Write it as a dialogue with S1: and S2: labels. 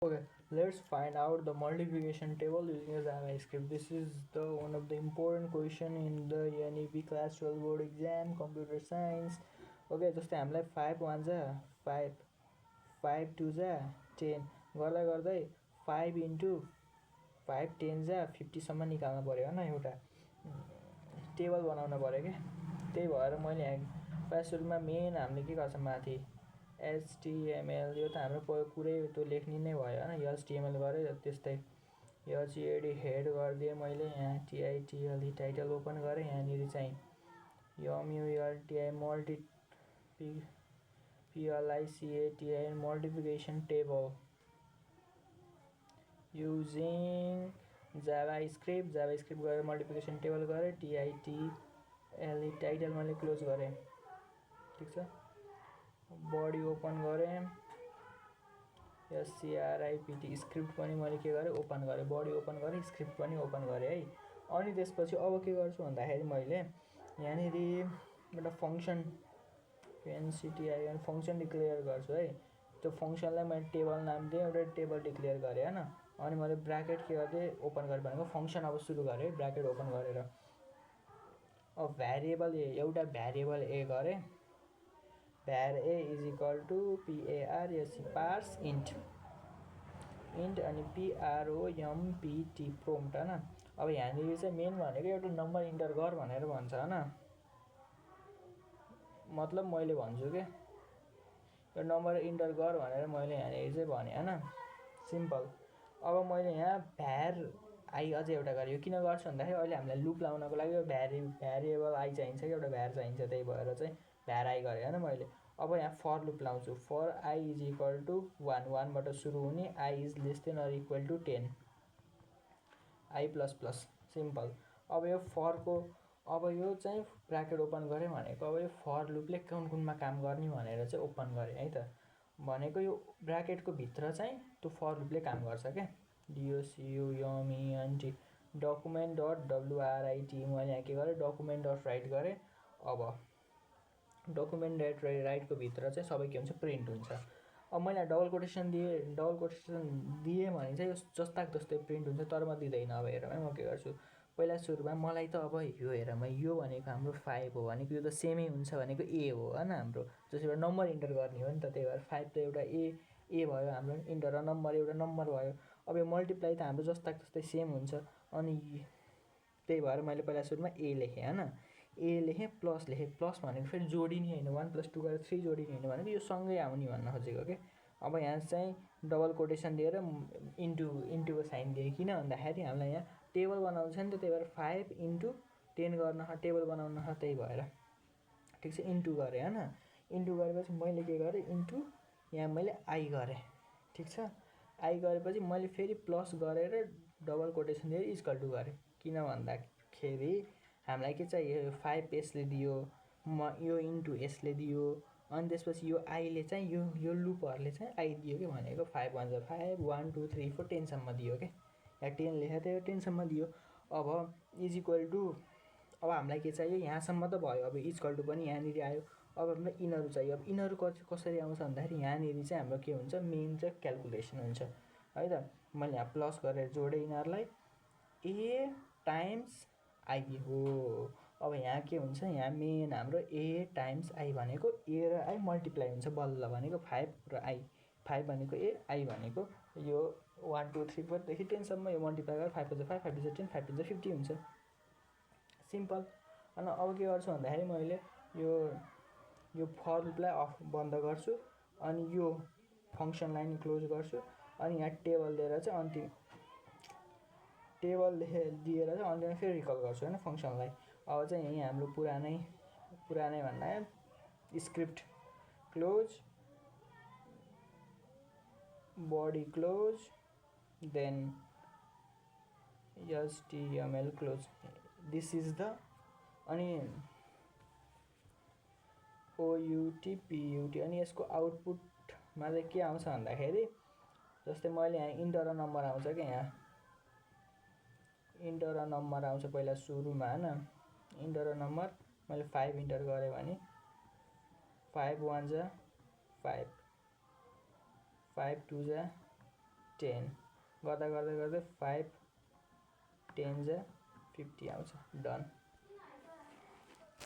S1: Okay, let's find out the multiplication table using a JavaScript. This is the one of the important question in the NEP class 12 board exam, computer science. Okay, जस्तै हामीलाई 5 1 जा 5 5 2 जा 10 गर्दा गर्दै 5 into 5 10 जा 50 सम्म निकाल्नु पर्यो हैन एउटा टेबल बनाउनु पर्यो के त्यही भएर मैले यहाँ सुरुमा मेन हामीले के गर्छ माथि HTML यो त हाम्रो कुरै त्यो लेख्ने नै भयो हैन HTML गरे त्यस्तै HED हेड गरिदिएँ मैले यहाँ TITL टाइटल ओपन गरेँ यहाँनिर चाहिँ MULTI multi PLICATI multiplication table using JavaScript गरेर multiplication table गरेँ TITL टाइटल मैले क्लोज गरेँ ठीक छ बडी ओपन गरेँ SCRIPT स्क्रिप्ट पनि मैले के गरेँ ओपन गरेँ बडी ओपन गरेँ स्क्रिप्ट पनि ओपन गरेँ है अनि त्यसपछि अब के गर्छु भन्दाखेरि मैले यहाँनिर एउटा फंक्सन FNCTIN फंक्सन डिक्लेयर गर्छु है त्यो फंक्सनलाई मैले टेबल नाम दिएँ एउटा टेबल डिक्लेयर गरेँ हैन अनि मैले ब्र्याकेट के गर्दै ओपन गरेँ भनेको फंक्सन अब सुरु गरेँ ब्र्याकेट ओपन गरेर अब भ्यारिएबल एउटा भ्यारिएबल ए गरेँ var a is equal to PARS parse int अनि PROMPT prompt हैन अब यहाँनिर चाहिँ मेन भनेको एउटा नम्बर इन्टर गर भनेर भन्छ हैन मतलब मैले भन्छु के यो नम्बर इन्टर गर भनेर मैले यहाँनिर चाहिँ भने हैन सिम्पल अब मैले यहाँ var i अझै एउटा गरेँ यो किन गर्छु भन्दाखेरि अहिले हामीलाई लुप लाउनको लागि भ्यारिएबल i चाहिन्छ के एउटा var चाहिन्छ त्यही भएर चाहिँ var i गरेँ हैन मैले अब यहाँ फर लुप लाउँछु for i is equal to 1 1 बाट सुरु हुने i is less than or equal to 10 i plus plus simple अब यो फर को अब यो चाहिँ ब्र्याकेट ओपन गरे भनेको अब यो फर लुपले कुनमा काम गर्ने भनेर चाहिँ ओपन गरे है त भनेको यो ब्र्याकेट को भित्र चाहिँ त्यो फर लुपले काम गर्छ के DOCUMENT डकुमेन्ट डट WRIT मैले यहाँ के गरे डकुमेन्ट डट राइट गरे अब डकुमेन्ट डट राइट को भित्र चाहिँ सबै के हुन्छ प्रिन्ट हुन्छ अब मैले डबल कोटेसन दिए भने चाहिँ यो जस्ताको जस्तै प्रिन्ट हुन्छ तर म दिदैन अब हेर म के गर्छु पहिला सुरुमा मलाई त अब यो हेर म यो भनेको हाम्रो 5 हो भनेको यो त सेमै हुन्छ भनेको a हो हैन हाम्रो जसरी नम्बर इन्टर गर्ने हो नि त त्यही भएर 5 त एउटा a भयो हाम्रो इन्टर र नम्बर एउटा नम्बर भयो अब यो मल्टिप्लाई त हाम्रो जस्ताको जस्तै सेम हुन्छ अनि त्यही भएर मैले पहिला सुरुमा a लेखे हैन a लेखे प्लस लेखे प्लस भनेको फेरि जोडिने हैन 1 + 2 गरेर 3 जोडिने हैन भनेको यो सँगै आउने भन्न खोजेको के अब यहाँ चाहिँ डबल कोटेसन दिएर इन्टुको साइन दिए किन भन्दाखेरि हामीलाई यहाँ टेबल बनाउनु छ नि त त्यही भएर 5 * 10 गर्न टेबल बनाउन त्यही भएर ठीक छ इन्टु गरे हैन इन्टु गरेपछि मैले के गरे इन्टु यहाँ मैले i गरे ठीक छ i गरेपछि मैले फेरि प्लस गरेर डबल कोटेसन दिएर इक्वल टु गरे किन भन्दाखेरि हामीलाई के चाहियो 5s ले दियो यो इन्टु s ले दियो अनि त्यसपछि यो i ले चाहिँ यो लुपहरुले चाहिँ i दियो के भनेको 5 1 5 1 2 3 4 10 सम्म दियो के यहाँ 10 लेखे थियो 10 सम्म दियो अब इज इक्वल टु अब हामीलाई के चाहियो यहाँसम्म त भयो अब इक्वल टु पनि यहाँनिर आयो अब हामीलाई इनरु चाहियो अब इनरु कसरी आउँछ भन्दाखेरि यहाँनिर चाहिँ हाम्रो के हुन्छ मेन चाहिँ क्याल्कुलेसन हुन्छ है त मैले यहाँ प्लस गरेर जोडे इनरलाई a टाइम्स i हो अब यहाँ के हुन्छ यहाँ मेन हाम्रो a टाइम्स i भनेको a र i मल्टिप्लाई हुन्छ बल्ल भनेको 5 र i 5 भनेको a i भनेको यो 1 2 3 4 देखि 10 सम्म यो मल्टिप्लाई गरेर 5 * 5 5 * 10 5 * 50 हुन्छ सिम्पल अनि अब के गर्छु भन्दाखेरि मैले यो फर लुपलाई अफ बन्द गर्छु अनि यो फंक्सन लाइन क्लोज गर्छु अनि यहाँ टेबल दिएर चाहिँ अन्तिम टेबल दिएर चाहिँ अन्तिममा फेरि रिकल गर्छु हैन फंक्सनलाई अब चाहिँ यही हाम्रो पुरानै भन्दा script close body close then HTML close this is the अनि OUT PUT अनि यसको आउटपुटमा चाहिँ के आउँछ भन्दाखेरि जस्तै मैले यहाँ इन्टर नम्बर आउँछ के यहाँ इन्टर नम्बर आउँछ पहिला सुरुमा हैन इन्टर नम्बर मैले 5 इन्टर गरे भने 5 1 जा 5 5 2 जा 10 गर्दा गर्दै गर्दै 5 10 जा 50 आउँछ डन।